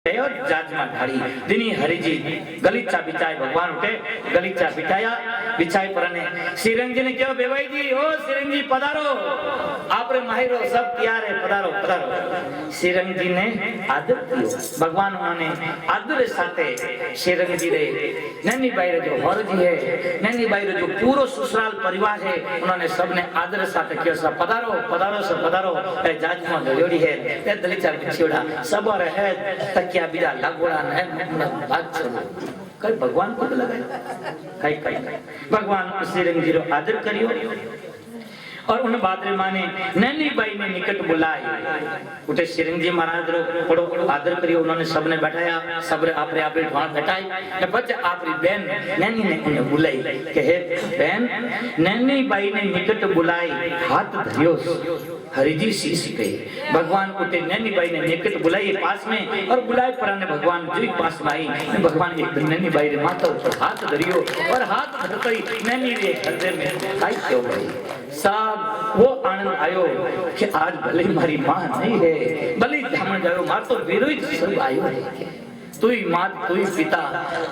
जाजमा ढाड़ी दिनी हरिजी गलीचा बिचाए भगवान उठे गलीचा बिठाया बिछाए परने श्रीरंग जी ने क्यों बेवाई जी ओ श्रीरंग जी पधारो आप रे माहिरो सब तैयार है पधारो पधारो श्रीरंग जी ने आदर कियो भगवान उन्होंने आदर साथे श्रीरंग जी रे नैनी बाई रे जो हर जी है नैनी बाई रे जो पूरो ससुराल परिवार है उन्होंने सबने आदर साथे कियो सब पधारो पधारो सब पधारो ए जाजमा गयोड़ी है ए दलीचा बिछोड़ा सब है क्या बिना लगोड़ा है बात चलो कई भगवान को लगाए कई भगवान श्रीरंग जी रो आदर करियो और उन बादरे माने नैनी बाई ने निकट बुलाई उठे श्रीरंग जी महाराज रो बड़ो आदर करियो उन्होंने सबने बैठाया सबरे आपरे आपरे ढाण बैठाई ने बच्चे आपरी बहन नैनी ने उन्हें बुलाई के हे बहन नैनी बाई ने निकट बुलाई हाथ धरियो हरि जी शीश गई भगवान उठे नैनी बाई ने निकट बुलाई पास में और बुलाए पराने भगवान जी पास में आई ने भगवान एक नैनी बाई रे माथा ऊपर हाथ धरियो और हाथ धरते ही नैनी रे हृदय में आई क्यों भाई सब वो आनंद आयो कि आज भले मारी मां नहीं है भले धामण जायो मार तो विरोध सब आयो है तू ही माँ तू ही पिता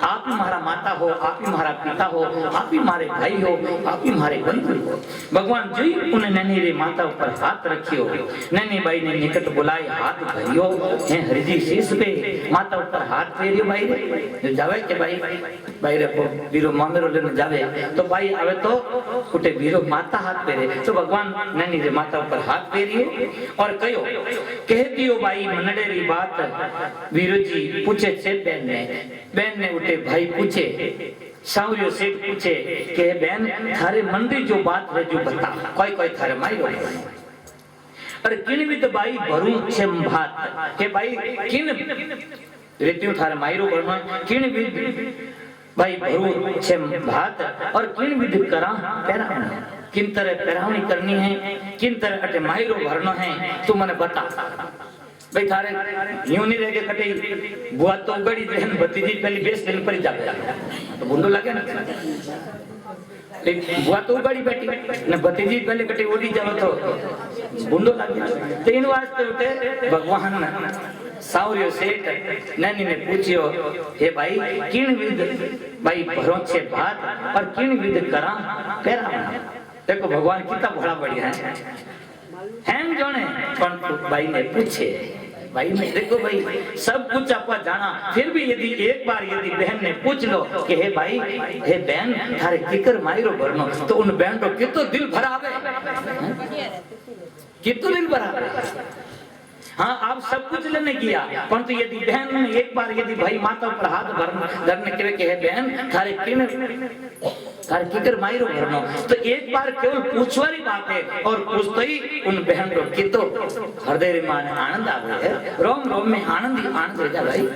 आप ही हमारा माता हो आप ही हमारा पिता हो आप ही हमारे भाई हो आप ही हमारे बंधु हो भगवान जी उन्हें नैनी रे माता ऊपर हाथ रखियो नैनी बाई ने निकट बुलाए हाथ धरियो है हरिजी शीश पे माता ऊपर हाथ फेरियो भाई रे जावे के भाई रे को वीरो मामेरो लेने जावे तो भाई आवे तो उठे वीरो माता हाथ फेरे तो भगवान नैनी रे माता ऊपर हाथ फेरियो और कहो कह दियो भाई मनडेरी बात वीरो जी पूछे से बहन ने उठे भाई पूछे सावरियो सेठ पूछे कि बहन थारे मन री जो बात है जो बता कोई कोई थारे माई अरे किन विद बाई भरू छे भात के भाई किन रेतियो थारे माईरो भरनो किन विद भाई भरू छे भात और किन विद करा पेरावनी किन तरह पेरावनी करनी है किन तरह अटे माईरो भरनो है तू मने बता भाई थारे यूं नहीं रह के कटे बुआ तो गड़ी बहन भतीजी पहली बेस दिन पर जावे तो बुंदो लगे ना बुआ तो गड़ी बैठी ने भतीजी पहले कटे ओडी जावे तो बुंदो लगे तो इन वास्ते उठे भगवान सावरियो सेठ नैनी ने पूछियो हे भाई किन विद भाई भरो छे भात और किन विद करा पेरावनी देखो भगवान कितना बड़ा बढ़िया है हैं जोने पण भाई ने पूछे भाई ने देखो भाई सब कुछ आपका जाना फिर भी यदि एक बार यदि बहन ने पूछ लो कि हे भाई हे बहन थारे किकर मायरो भरनो तो उन बहन को कितो दिल भरावे कितो दिल भरावे हाँ आप सब कुछ लेने किया परंतु यदि बहन ने एक बार यदि भाई माता पर हाथ धरने के लिए बहन थारे किकर मायरो भरनो तो एक बार केवल पूछवारी बात है और पूछते ही उन बहन को कितो हृदय में आनंद आ गया है रोम रोम में आनंद ही आनंद रहता भाई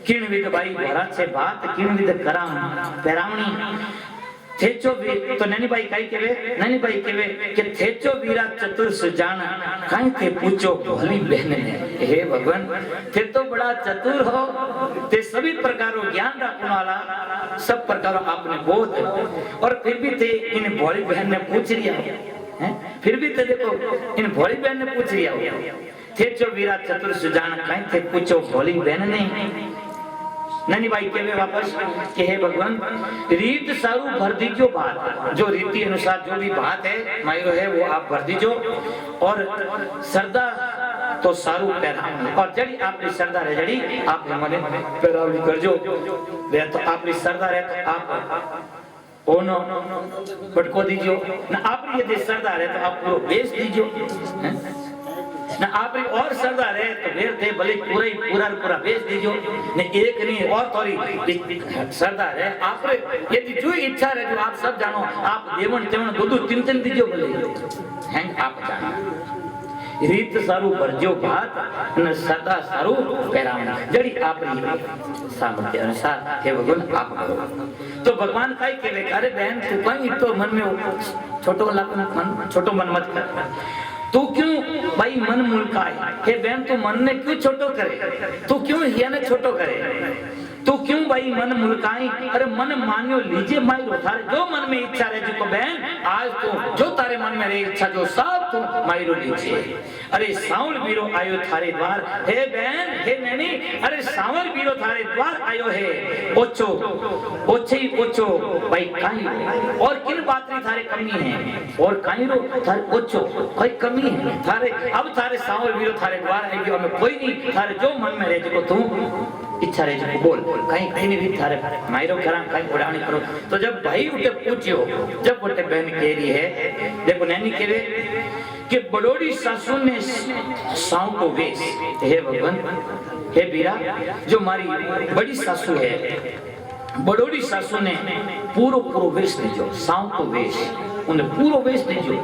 किन विद भाई भरा से बात किन विद कराम पेरावनी थेचो भी तो नैनी भाई काई केवे नैनी भाई केवे कि थेचो वीरा चतुर सुजान काई थे पूछो भोली बहन ने हे भगवान थे तो बड़ा चतुर हो ते सभी प्रकारों ज्ञान रखने वाला सब प्रकारों आपने बोध और फिर भी थे इन भोली बहन ने पूछ लिया हैं फिर भी थे देखो इन भोली बहन ने पूछ लिया थेचो वीरा चतुर सुजान काई थे पूछो भोली बहन ने नैनी भाई कहवे वापस कि हे भगवान रीत सारू भर दीजो बात जो रीति अनुसार जो भी बात है मायरो है वो आप भर दीजो और सरदा तो सारू पहरावनी और जड़ी आपकी सरदा है जड़ी आप हमारे पहरावनी कर जो रे तो आपकी सरदा है तो आप ओनो पटको दीजो ना आपकी यदि सरदा है तो आप पूरा बेच दीजो ना आप और सरदार है तो फिर थे भले पूरा बेच दीजो ने एक नहीं और थोड़ी सरदार है आप यदि जो इच्छा है जो आप सब जानो आप देवन तेवन दूध तीन दीजो भले हैं आप जानो रीत सारू भरजो भात न सदा सारू पेरावनी जड़ी आपरी सामर्थ्य अनुसार हे भगवान आप करो तो भगवान काई कहवे अरे बहन तू कहीं तो मन में छोटो मन मत कर तू क्यों भाई मन मुल्काए हे बहन तू मन ने क्यों छोटो करे तू क्यों हिया ने छोटो करे तू क्यों भाई मन मुलकाई, अरे मन मान्यो लीजिए मायरो, थारे जो मन में इच्छा रहे को बहन आज तो जो तारे मन में रहे इच्छा जो सब तो मायरो लीजिए। अरे सावल बीरो आयो थारे द्वार, हे बहन हे नैनी, अरे सावल बीरो थारे द्वार आयो है, ओछो ओछे ही ओछो भाई काई, और किन बात री थारे कमी है, और काई रो थारे ओछो कोई कमी है थारे, अब थारे सावल बीरो थारे द्वार है कि हमें कोई नहीं, थारे जो मन में रहे को तू इच्छा रहे जो बोल, कहीं कहीं नहीं भी थारे मायरो करा कहीं उड़ानी करो। तो जब भाई उठे पूछियो, जब उठे बहन कह रही है, देखो नैनी कह रहे कि बड़ोड़ी सासू ने साव को वेश, हे भगवान हे बीरा, जो हमारी बड़ी सासू है, बड़ोड़ी सासू ने पूरो पूरो वेश दीजो, साव को वेश उन्हें पूरो वेश दीजो,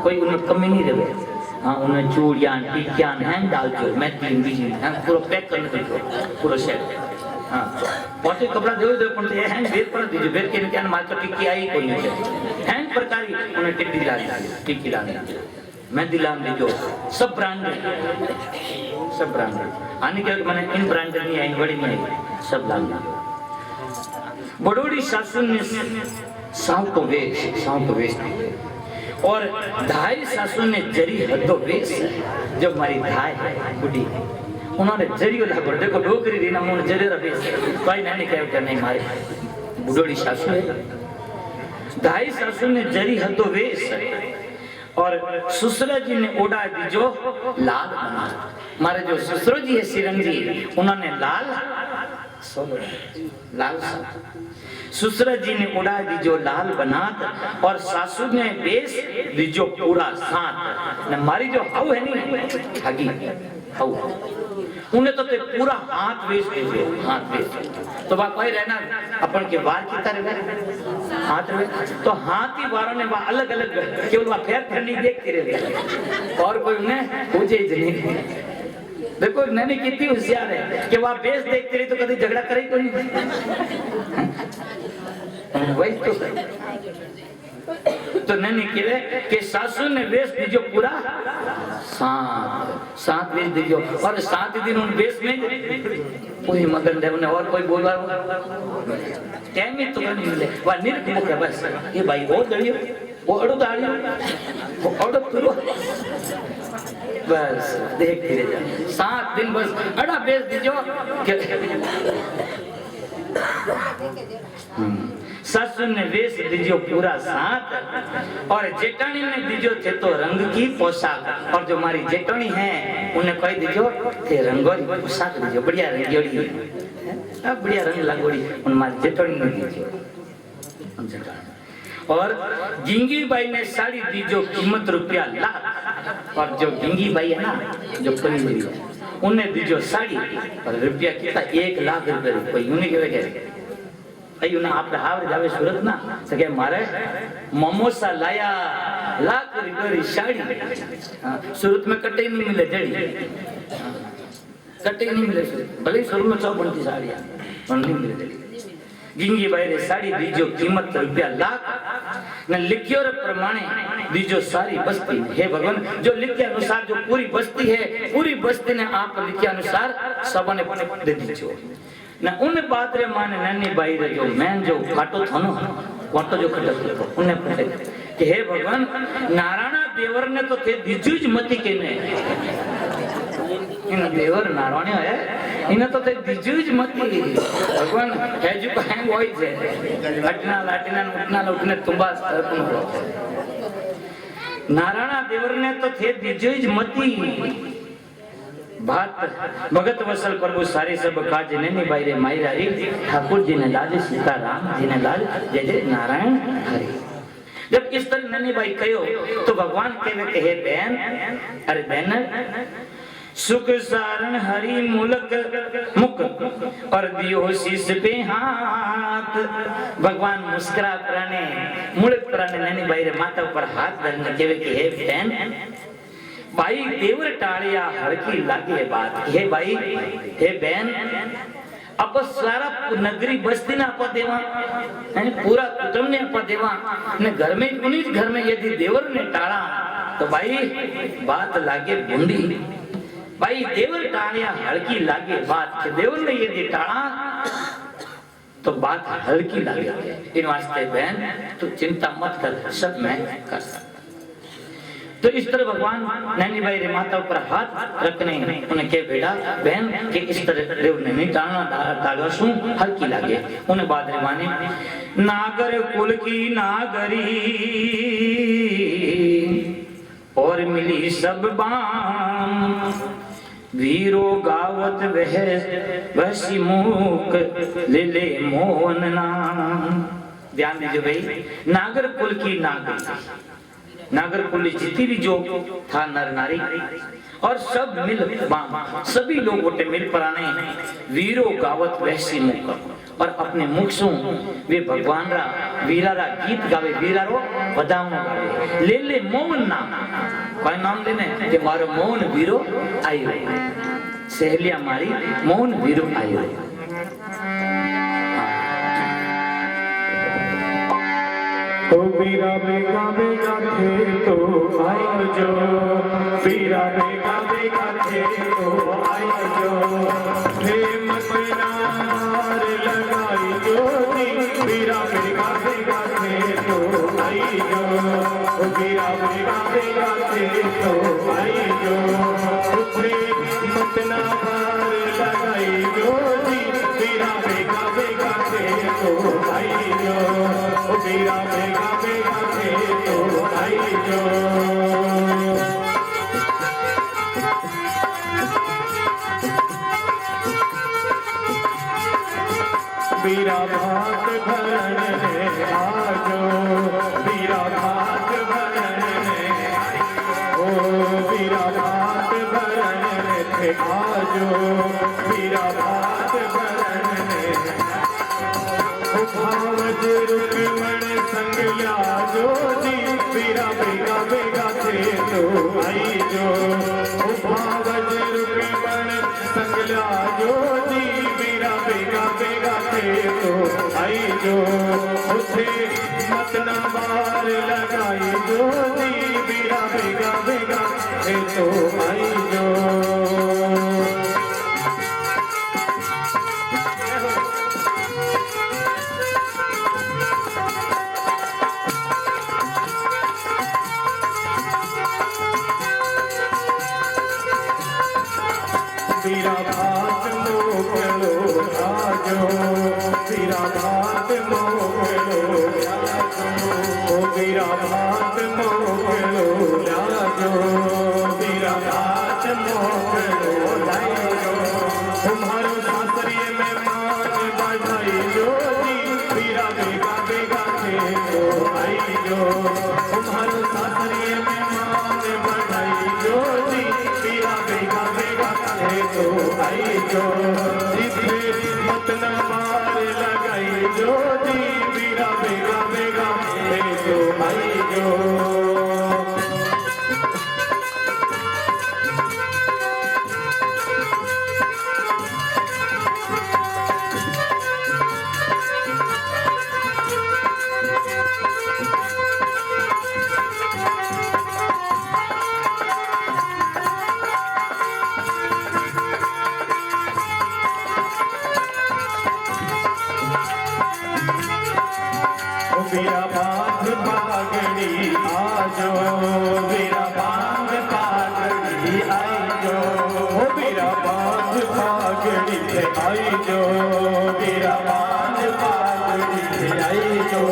कोई उन्हें कमी नहीं रहे। हाँ उन्हें चूड़ियां टिकियां हैं डाल दो, मैं तीन बीजी हैं पूरा पैक करने दो पूरा सेट। हाँ बहुत कपड़ा दे दो पण ये हैं बेर पर दीजिए, बेर के क्या मार्केट टिकी आई कोई नहीं है, हैं प्रकारी उन्हें टिक्की ला टिक्की ला मैं दिलाम दीजो, सब ब्रांड सब ब्रांड आने के मैंने इन ब्रांड नहीं आई बड़ी नहीं आई, सब लाल बड़ोड़ी सासू ने साव को वेश और धाई सासू ने जरी हदो वेश, जब हमारी धाई बुढ़ी उन्होंने जरियो लागो, देखो डोकरी रीना मुन जरियो वेश, कोई नहीं कहे नहीं मारे बुढ़ोड़ी सासू है, धाई सासू ने जरी हदो वेश, और ससुरा जी ने ओढ़ा दीजो लाल बना, हमारे जो ससुर जी है सिरंग जी उन्होंने लाल लाल ससुरा जी ने उड़ा दीजो लाल बनात, और सासू ने बेस दीजो पूरा साथ, न मारी जो हाउ है नहीं ठगी हाउ उन्हें तो पूरा हाथ वेच दीजिए, हाथ वेच तो कोई रहना अपन के बार की तरह हाथ में, तो हाथ ही बारों ने अलग अलग केवल वहां फेर फेर नहीं देखते रहे, और कोई उन्हें पूछे ही नहीं। देखो नैनी कितनी होशियार है कि वहां बेस देखते रही तो कभी झगड़ा करे कोई वही तो नैनी कहे कि सासू ने वेश दीजो पूरा सात वेश दीजो, और 7 दिन उन वेश में पूरी मगन है उन्हें, और कोई बोलवा टाइम ही तो नहीं मिले, वह निर्मुख है बस, ये भाई वो दड़ियो वो अड़ो दाड़ियो वो अड़ो तुरो बस देखते रह जा 7 दिन बस अड़ा बेच दीजो। सासू ने वेश दीजो पूरा साथ, और जेठानी ने दीजो थे तो रंग की पोशाक, और जो हमारी जेठानी है उन्हें कोई दीजो थे रंगोली पोशाक दीजो, बढ़िया रंगोली बढ़िया रंग लगोड़ी उन हमारी जेठानी ने दीजो। और गिंगी बाई ने साड़ी दीजो कीमत रुपया लाख, और जो गिंगी बाई है ना जो पनी है उन्हें दीजो साड़ी, और रुपया कितना 1 लाख रुपया कोई यूं नहीं कहे भाई उन्हें आप हावड़े जावे सूरत ना तो के मारे मोमोसा लाया लाख रुपया री साड़ी, सूरत में कटे नहीं मिले जड़ी कटे नहीं मिले, भले सूरत में 100 बनती साड़ियां नहीं मिले जड़ी। गिंगी बाई रे साड़ी दीजो कीमत रुपया लाख, न लिखियो रे प्रमाणे दीजो सारी बस्ती, हे भगवान जो लिखे अनुसार जो पूरी बस्ती है पूरी बस्ती ने आप लिखे अनुसार सबने दे दीजो, न उन बात रे माने नन्नी बाई रे जो मैं जो काटो था ना वाटो जो खटक तो उन्हें पूछे कि हे भगवान नारायण देवर ने तो थे दीजूज मती के ने इन देवर नारायण है इन्हें तो थे दीजूज मती भगवान है जो हैंग होई छे घटना लाटना उठना उठने तुम्बा नारायण देवर ने तो थे दीजूज मती बात भगत वसल प्रभु सारे सब काज ने बाई रे माई री ठाकुर जी ने लाज सीताराम जी ने लाज जय जय नारायण हरि। जब इस तरह नन्ही बाई कहो तो भगवान कहवे के हे बहन, अरे बहन सुख सारण हरि मुलक मुख और दियो शीश पे हाथ, भगवान मुस्कुरा प्राणे मुलक प्राणे नन्ही बाई रे माथा पर हाथ धरने कहवे के हे बहन भाई देवर टाड़िया हड़की लागे बात, हे भाई हे बहन अब सारा नगरी बस्ती ना अपा देवा पूरा कुटुंब ने अपा देवा ने घर में उन्हीं घर में यदि देवर ने टाड़ा तो भाई बात लागे बूंदी, भाई देवर टाड़िया हड़की लागे बात के देवर ने यदि टाड़ा तो बात हल्की लगे। इन वास्ते बहन तो चिंता मत कर, सब मैं कर सकता। तो इस तरह भगवान नैनी भाई रे माता पर हाथ रखने उन्हें के बेटा बहन के इस तरह रे उन्हें नहीं डालना डालवा सू हल्की लगे। उन्हें बाद रे माने नागर कुल की नागरी और मिली सब बाम वीरो गावत वह सिमुख ले ले मोहन नाम। ध्यान दीजिए भाई, नागर कुल की नागरी, नागर कुल जितनी भी जो था नर नारी और सब मिल सभी लोग उठे मिल पर आने वीरो गावत वैसी मुख और अपने मुख से वे भगवान रा वीरा रा गीत गावे, वीरा रो बदावनो गावे। ले ले मोहन नाम, कोई नाम लेने कि मारो मोहन वीरो आयो, सहेलिया मारी मोहन वीरो आयो। तो वीरा बेगा बेगा थे तो आई जो, वीरा बेगा बेगा थे तो आई जो, फेमस नार लगाई जो नी, वीरा बेगा बेगा थे तो आई जो, वीरा बेगा बेगा थे तो आई जो, फेमस नार लगाई जो नी, वीरा बेगा बेगा थे तो आई जो, वीरा बेगा बेगा थे तो आई जो। वीरा भात भरण आजो, वीरा भात भरण ओ वीरा भात भरण थे आजो, वीरा भात भरण भावज रुक्मण संग लाजो जी, वीरा बेगा बेगा थे तो आई जो, भावज रुक्मण संग लाजो जी, वीरा बेगा बेगा थे तो आई जो, उसे मत न बार लगाई जो जी, वीरा बेगा बेगा थे तो आई जो। वीरा भात मोकलो आजो, वीरा भात मोकलो आजो, वीरा भात मोकलो आजो, वीरा भात मोकलो आजो, तुम्हारो सासरिये में मान बढ़ाई जो जी, वीरा बेगा बेगा थे तो आई जो, तुम्हारो सासरिये में मान बढ़ाई जो जी, वीरा बेगा बेगा तो आई जो, जिसमें मत न मार लगाई जो जी, वीरा बेगा बेगा तो आई जो। वीरा बांध पागड़ी आजो, वीरा बांध पागड़ी आई जो, वीरा बांध पागड़ी आई जो, वीरा बांध पागड़ी आई जो,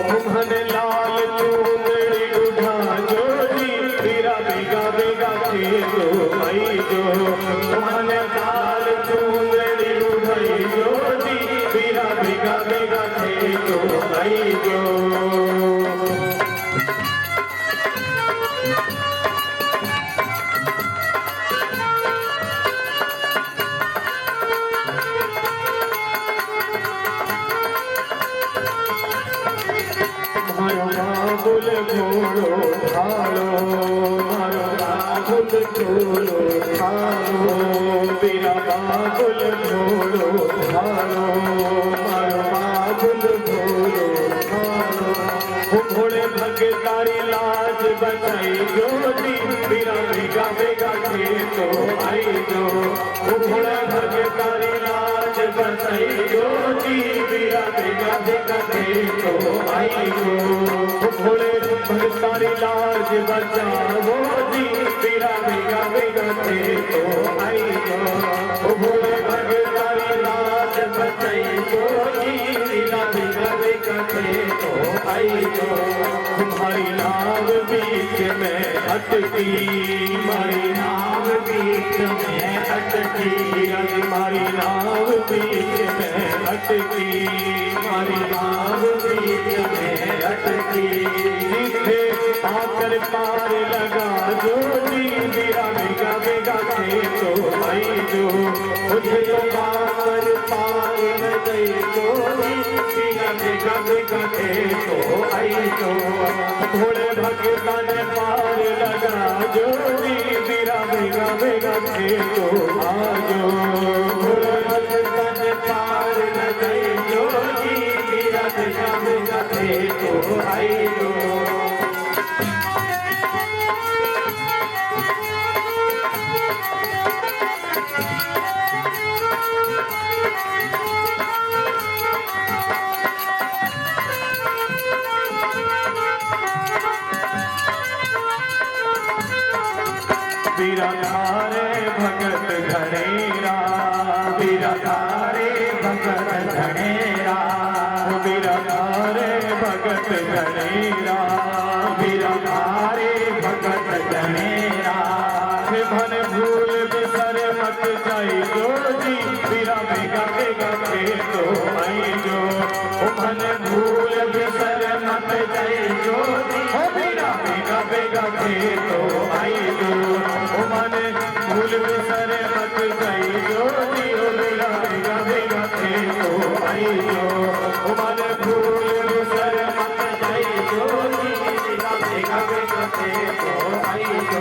तुम्हारे लाल चूंदड़ी उठा जो जी, वीरा बेगा बेगा थे तो आई जो, तुम्हारे लाल चूंदड़ी उठाई जो जी, वीरा बेगा बेगा थे तो आई जो। मारो बाबुल घोड़ो ठालो, मारो बाबुल घोड़ो ठालो, वीरा बाबुल घोड़ो ठालो, मारो बाबुल घोड़ो ठालो, घोड़े भगतारी लाज बचाई जो जी, वीरा बेगा बेगा थे तो आई जो, घोड़ा भगतारी लाज बचाई जो जी, वीरा बेगा तो आई जो भोले भगतारी लाज बचाओ जी तेरा बेगा तो आई जो भोले भगतारी लाज बचाओ जी तेरा बेगा तो आई जो तुम्हारी नाव बीच में अटकी हमारी नाव बीच में अटकी हमारी नाव बीच में अटकी हमारी नाव बीच में अटकी जिसे आकर पार लगा जो जी मेरा बेगा तो आई जो मुझे तो आकर पार न गई जो जी मेरा बेगा तो आई जो भोले भगवान पार लगा जो जी मेरा बेगा तो आजो भोले भगवान पार लगा जो जी मेरा बेगा तो आई जो बिराधारे भगत धनेरा बिराधारे भगत धनेरा बिराधारे भगत धनेरा बिराधारे भगत धनेरा मन भूल बिसर मत जाई जो जी बिरा बेगा तो आई जो मन भूल बिसर मत जाई जो जी बिरा बेगा तो आई जो मन भूल बिसर मत जाई जो जी बिरा बेगा तो आई जो मन भूल बिसर मत जाई जो जी बिरा बेगा तो आई जो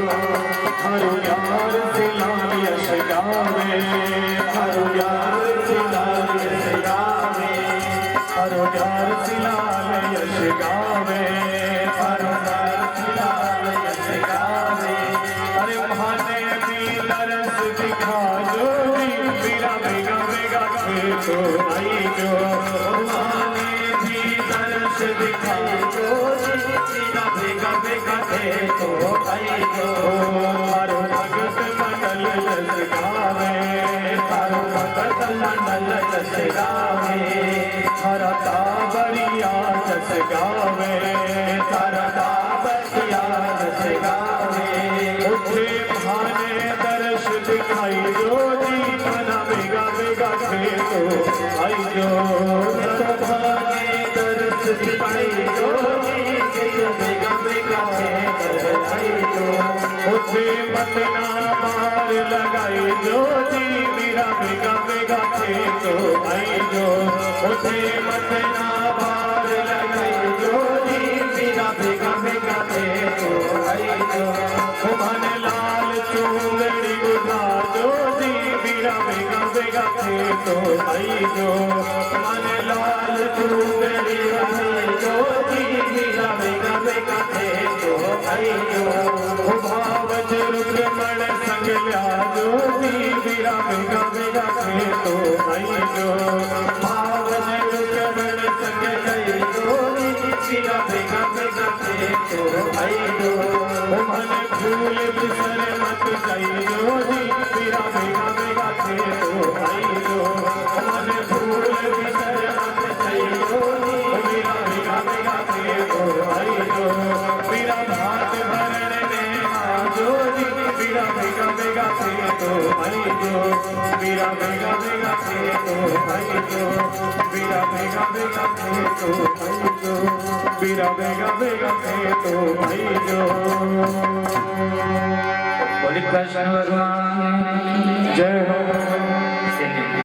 हरो यार सिलाल यश गावे हरो यार सिलाल यश गावे हरो यार सिलाल यश गावे हरो यार सिलाल यश गावे अरे महाने भी तरस दिखा जो जी मेरा बेगा तो आई जो महाने भी तरस दिखा जो जी मेरा बेगा तो आई जो हरो भगत मंडल जस गावे हरो भगत मंडल जस गावे हरता बरिया जस गावे हरता बरिया जस गावे उठे भाने दर्श दिखाई जो जी मना बेगा तो आई जो भाने दर्श दिखाई जो जी बेगा तो आई जो उसे मतना मार लगाई जो जी मेरा बेगा तो आई जो उसे मतना मार लगाई जो जी मेरा बेगा तो आई जो मन लाल चूंगड़ी उठा जो जी मेरा बेगा तो आई जो मन लाल चूंगड़ी उठाई जो जी मेरा बेगा तो आई जो भावज रुद्रमण संग लिया जो जी मेरा बेगा तो आई जो भावज रुद्रमण संग गई जो जी मेरा बेगा तो आई जो मन भूल बिसर मत गई जो जी मेरा बेगा तो आई जो मन भूल बिसर मत गई जो जी मेरा बेगा तो आई जो मेरा भात भरने में जो जी मेरा बेगा तो आई जो मेरा बेगा तो आई जो मेरा बेगा तो आई जो मेरा बेगा तो आई जो बोले कृष्ण भगवान जय हो।